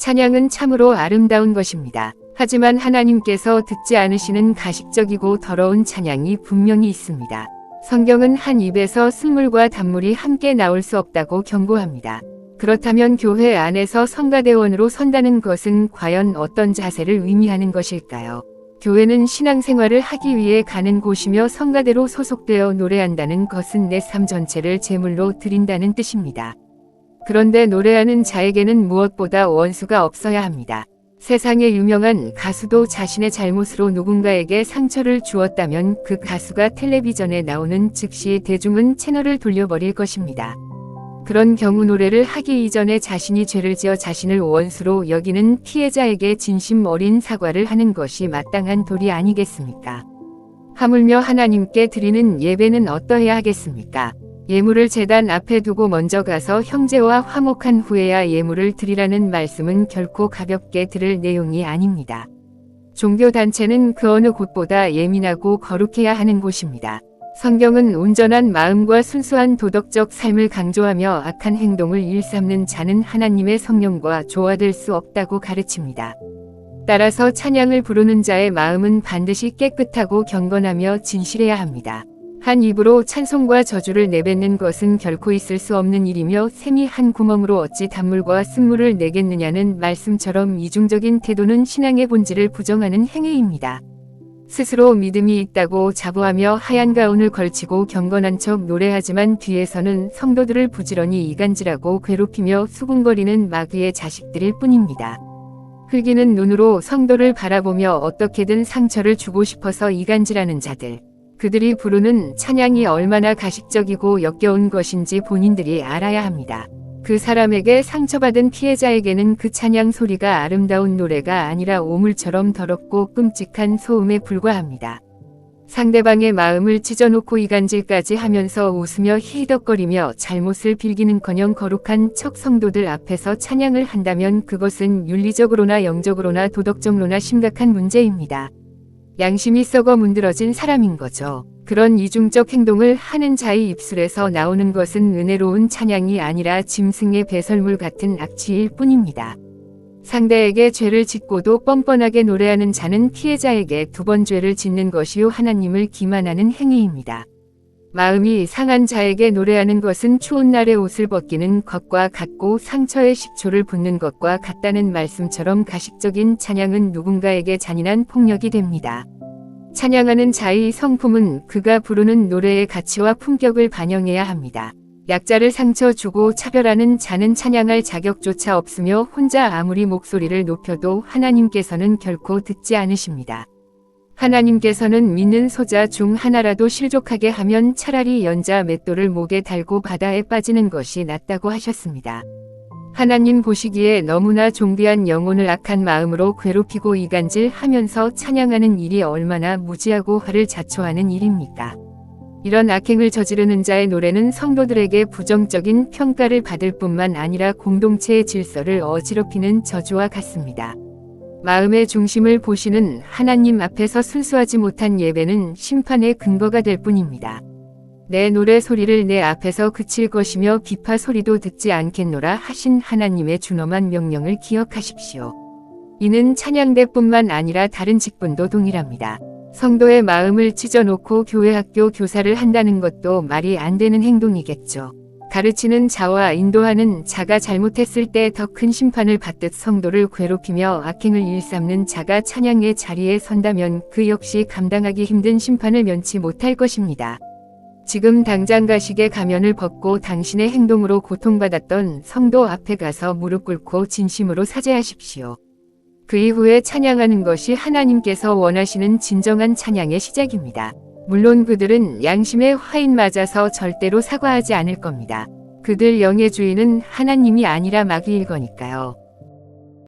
찬양은 참으로 아름다운 것입니다. 하지만 하나님께서 듣지 않으시는 가식적이고 더러운 찬양이 분명히 있습니다. 성경은 한 입에서 쓴물과 단물이 함께 나올 수 없다고 경고합니다. 그렇다면 교회 안에서 성가대원으로 선다는 것은 과연 어떤 자세를 의미하는 것일까요? 교회는 신앙생활을 하기 위해 가는 곳이며 성가대로 소속되어 노래한다는 것은 내 삶 전체를 제물로 드린다는 뜻입니다. 그런데 노래하는 자에게는 무엇보다 원수가 없어야 합니다. 세상의 유명한 가수도 자신의 잘못으로 누군가에게 상처를 주었다면 그 가수가 텔레비전에 나오는 즉시 대중은 채널을 돌려버릴 것입니다. 그런 경우 노래를 하기 이전에 자신이 죄를 지어 자신을 원수로 여기는 피해자에게 진심 어린 사과를 하는 것이 마땅한 도리 아니겠습니까? 하물며 하나님께 드리는 예배는 어떠해야 하겠습니까? 예물을 제단 앞에 두고 먼저 가서 형제와 화목한 후에야 예물을 드리라는 말씀은 결코 가볍게 들을 내용이 아닙니다. 종교단체는 그 어느 곳보다 예민하고 거룩해야 하는 곳입니다. 성경은 온전한 마음과 순수한 도덕적 삶을 강조하며 악한 행동을 일삼는 자는 하나님의 성령과 조화될 수 없다고 가르칩니다. 따라서 찬양을 부르는 자의 마음은 반드시 깨끗하고 경건하며 진실해야 합니다. 한 입으로 찬송과 저주를 내뱉는 것은 결코 있을 수 없는 일이며 샘이 한 구멍으로 어찌 단물과 쓴물을 내겠느냐는 말씀처럼 이중적인 태도는 신앙의 본질을 부정하는 행위입니다. 스스로 믿음이 있다고 자부하며 하얀 가운을 걸치고 경건한 척 노래하지만 뒤에서는 성도들을 부지런히 이간질하고 괴롭히며 수군거리는 마귀의 자식들일 뿐입니다. 흘기는 눈으로 성도를 바라보며 어떻게든 상처를 주고 싶어서 이간질하는 자들. 그들이 부르는 찬양이 얼마나 가식적이고 역겨운 것인지 본인들이 알아야 합니다. 그 사람에게 상처받은 피해자에게는 그 찬양 소리가 아름다운 노래가 아니라 오물처럼 더럽고 끔찍한 소음에 불과합니다. 상대방의 마음을 찢어놓고 이간질까지 하면서 웃으며 히덕거리며 잘못을 빌기는커녕 거룩한 척 성도들 앞에서 찬양을 한다면 그것은 윤리적으로나 영적으로나 도덕적으로나 심각한 문제입니다. 양심이 썩어 문드러진 사람인 거죠. 그런 이중적 행동을 하는 자의 입술에서 나오는 것은 은혜로운 찬양이 아니라 짐승의 배설물 같은 악취일 뿐입니다. 상대에게 죄를 짓고도 뻔뻔하게 노래하는 자는 피해자에게 두 번 죄를 짓는 것이요 하나님을 기만하는 행위입니다. 마음이 상한 자에게 노래하는 것은 추운 날에 옷을 벗기는 것과 같고 상처에 식초를 붓는 것과 같다는 말씀처럼 가식적인 찬양은 누군가에게 잔인한 폭력이 됩니다. 찬양하는 자의 성품은 그가 부르는 노래의 가치와 품격을 반영해야 합니다. 약자를 상처 주고 차별하는 자는 찬양할 자격조차 없으며 혼자 아무리 목소리를 높여도 하나님께서는 결코 듣지 않으십니다. 하나님께서는 믿는 소자 중 하나라도 실족하게 하면 차라리 연자 맷돌을 목에 달고 바다에 빠지는 것이 낫다고 하셨습니다. 하나님 보시기에 너무나 존귀한 영혼을 악한 마음으로 괴롭히고 이간질하면서 찬양하는 일이 얼마나 무지하고 화를 자초하는 일입니까? 이런 악행을 저지르는 자의 노래는 성도들에게 부정적인 평가를 받을 뿐만 아니라 공동체의 질서를 어지럽히는 저주와 같습니다. 마음의 중심을 보시는 하나님 앞에서 순수하지 못한 예배는 심판의 근거가 될 뿐입니다. 내 노래 소리를 내 앞에서 그칠 것이며 비파 소리도 듣지 않겠노라 하신 하나님의 준엄한 명령을 기억하십시오. 이는 찬양대뿐만 아니라 다른 직분도 동일합니다. 성도의 마음을 찢어놓고 교회 학교 교사를 한다는 것도 말이 안 되는 행동이겠죠. 가르치는 자와 인도하는 자가 잘못했을 때 더 큰 심판을 받듯 성도를 괴롭히며 악행을 일삼는 자가 찬양의 자리에 선다면 그 역시 감당하기 힘든 심판을 면치 못할 것입니다. 지금 당장 가식의 가면을 벗고 당신의 행동으로 고통받았던 성도 앞에 가서 무릎 꿇고 진심으로 사죄하십시오. 그 이후에 찬양하는 것이 하나님께서 원하시는 진정한 찬양의 시작입니다. 물론 그들은 양심의 화인 맞아서 절대로 사과하지 않을 겁니다. 그들 영의 주인은 하나님이 아니라 마귀일 거니까요.